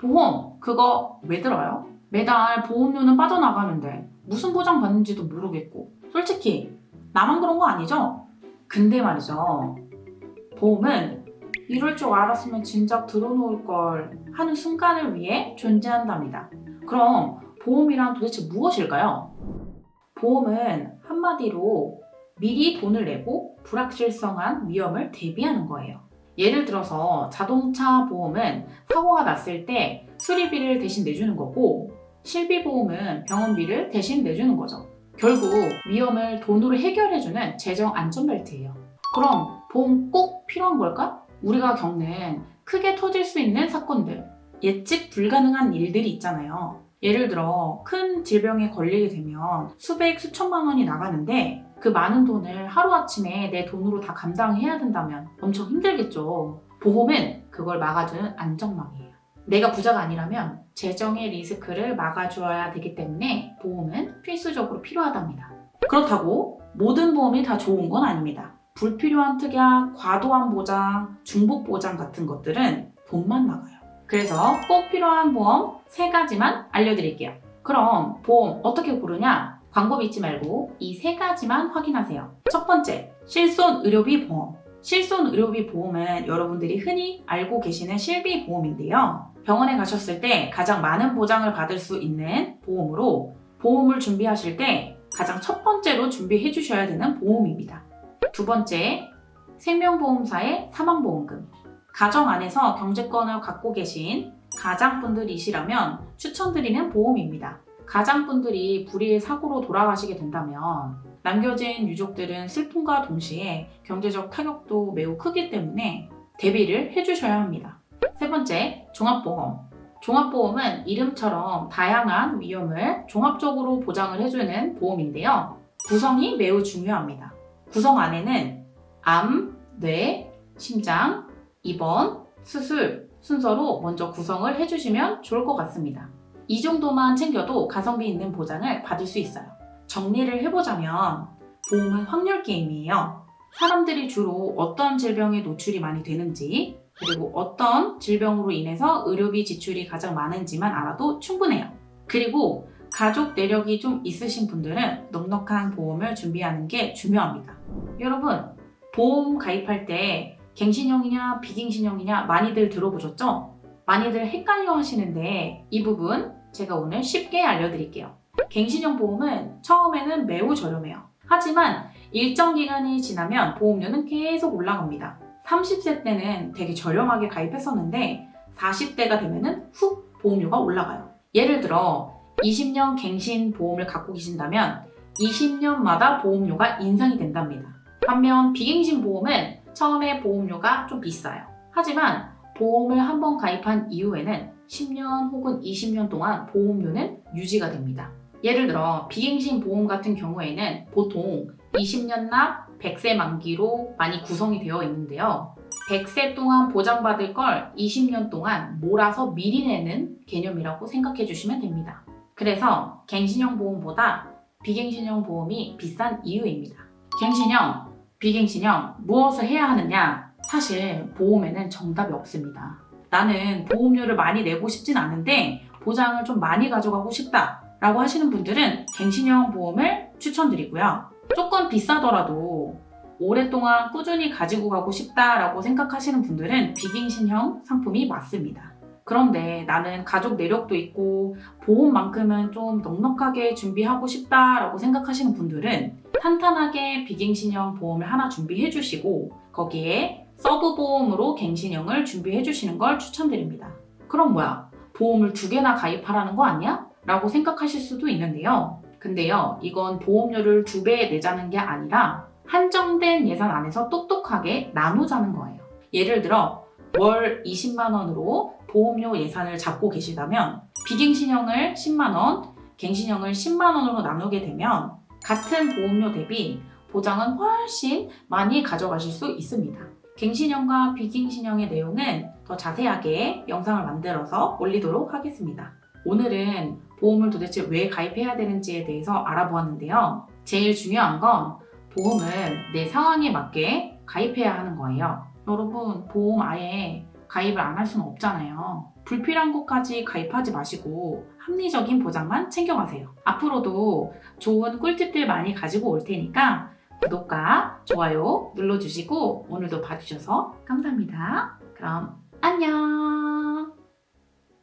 보험 그거 왜 들어요? 매달 보험료는 빠져나가는데 무슨 보장 받는지도 모르겠고 솔직히 나만 그런 거 아니죠? 근데 말이죠. 보험은 이럴 줄 알았으면 진작 들어놓을 걸 하는 순간을 위해 존재한답니다. 그럼 보험이란 도대체 무엇일까요? 보험은 한마디로 미리 돈을 내고 불확실성한 위험을 대비하는 거예요. 예를 들어서 자동차 보험은 사고가 났을 때 수리비를 대신 내주는 거고 실비보험은 병원비를 대신 내주는 거죠. 결국 위험을 돈으로 해결해주는 재정 안전벨트예요. 그럼 보험 꼭 필요한 걸까? 우리가 겪는 크게 터질 수 있는 사건들, 예측 불가능한 일들이 있잖아요. 예를 들어 큰 질병에 걸리게 되면 수백, 수천만 원이 나가는데 그 많은 돈을 하루아침에 내 돈으로 다 감당해야 된다면 엄청 힘들겠죠. 보험은 그걸 막아주는 안전망이에요. 내가 부자가 아니라면 재정의 리스크를 막아주어야 되기 때문에 보험은 필수적으로 필요하답니다. 그렇다고 모든 보험이 다 좋은 건 아닙니다. 불필요한 특약, 과도한 보장, 중복 보장 같은 것들은 돈만 나가요. 그래서 꼭 필요한 보험 3가지만 알려드릴게요. 그럼 보험 어떻게 고르냐? 광고 믿지 말고 이 3가지만 확인하세요. 첫 번째, 실손의료비 보험. 실손의료비 보험은 여러분들이 흔히 알고 계시는 실비보험인데요. 병원에 가셨을 때 가장 많은 보장을 받을 수 있는 보험으로 보험을 준비하실 때 가장 첫 번째로 준비해 주셔야 되는 보험입니다. 두 번째, 생명보험사의 사망보험금. 가정 안에서 경제권을 갖고 계신 가장분들이시라면 추천드리는 보험입니다. 가장분들이 불의의 사고로 돌아가시게 된다면 남겨진 유족들은 슬픔과 동시에 경제적 타격도 매우 크기 때문에 대비를 해주셔야 합니다. 세 번째, 종합보험. 종합보험은 이름처럼 다양한 위험을 종합적으로 보장을 해주는 보험인데요. 구성이 매우 중요합니다. 구성 안에는 암, 뇌, 심장, 입원, 수술 순서로 먼저 구성을 해주시면 좋을 것 같습니다. 이 정도만 챙겨도 가성비 있는 보장을 받을 수 있어요. 정리를 해보자면 보험은 확률 게임이에요. 사람들이 주로 어떤 질병에 노출이 많이 되는지 그리고 어떤 질병으로 인해서 의료비 지출이 가장 많은지만 알아도 충분해요. 그리고 가족 내력이 좀 있으신 분들은 넉넉한 보험을 준비하는 게 중요합니다. 여러분, 보험 가입할 때 갱신형이냐 비갱신형이냐 많이들 들어보셨죠? 많이들 헷갈려 하시는데 이 부분 제가 오늘 쉽게 알려드릴게요. 갱신형 보험은 처음에는 매우 저렴해요. 하지만 일정 기간이 지나면 보험료는 계속 올라갑니다. 30세 때는 되게 저렴하게 가입했었는데 40대가 되면은 훅 보험료가 올라가요. 예를 들어 20년 갱신 보험을 갖고 계신다면 20년마다 보험료가 인상이 된답니다. 반면 비갱신 보험은 처음에 보험료가 좀 비싸요. 하지만 보험을 한번 가입한 이후에는 10년 혹은 20년 동안 보험료는 유지가 됩니다. 예를 들어 비갱신 보험 같은 경우에는 보통 20년 납 100세 만기로 많이 구성이 되어 있는데요. 100세 동안 보장받을 걸 20년 동안 몰아서 미리 내는 개념이라고 생각해 주시면 됩니다. 그래서 갱신형 보험보다 비갱신형 보험이 비싼 이유입니다. 갱신형, 비갱신형 무엇을 해야 하느냐? 사실 보험에는 정답이 없습니다. 나는 보험료를 많이 내고 싶진 않은데 보장을 좀 많이 가져가고 싶다 라고 하시는 분들은 갱신형 보험을 추천드리고요. 조금 비싸더라도 오랫동안 꾸준히 가지고 가고 싶다라고 생각하시는 분들은 비갱신형 상품이 맞습니다. 그런데 나는 가족 내력도 있고 보험만큼은 좀 넉넉하게 준비하고 싶다라고 생각하시는 분들은 탄탄하게 비갱신형 보험을 하나 준비해 주시고 거기에 서브 보험으로 갱신형을 준비해 주시는 걸 추천드립니다. 그럼 뭐야? 보험을 2개나 가입하라는 거 아니야? 라고 생각하실 수도 있는데요. 근데요, 이건 보험료를 2배 내자는 게 아니라 한정된 예산 안에서 똑똑하게 나누자는 거예요. 예를 들어 월 20만 원으로 보험료 예산을 잡고 계시다면 비갱신형을 10만 원, 갱신형을 10만 원으로 나누게 되면 같은 보험료 대비 보장은 훨씬 많이 가져가실 수 있습니다. 갱신형과 비갱신형의 내용은 더 자세하게 영상을 만들어서 올리도록 하겠습니다. 오늘은 보험을 도대체 왜 가입해야 되는지에 대해서 알아보았는데요. 제일 중요한 건 보험은 내 상황에 맞게 가입해야 하는 거예요. 여러분, 보험 아예 가입을 안 할 수는 없잖아요. 불필요한 것까지 가입하지 마시고 합리적인 보장만 챙겨가세요. 앞으로도 좋은 꿀팁들 많이 가지고 올 테니까 구독과 좋아요 눌러주시고 오늘도 봐주셔서 감사합니다. 그럼 안녕.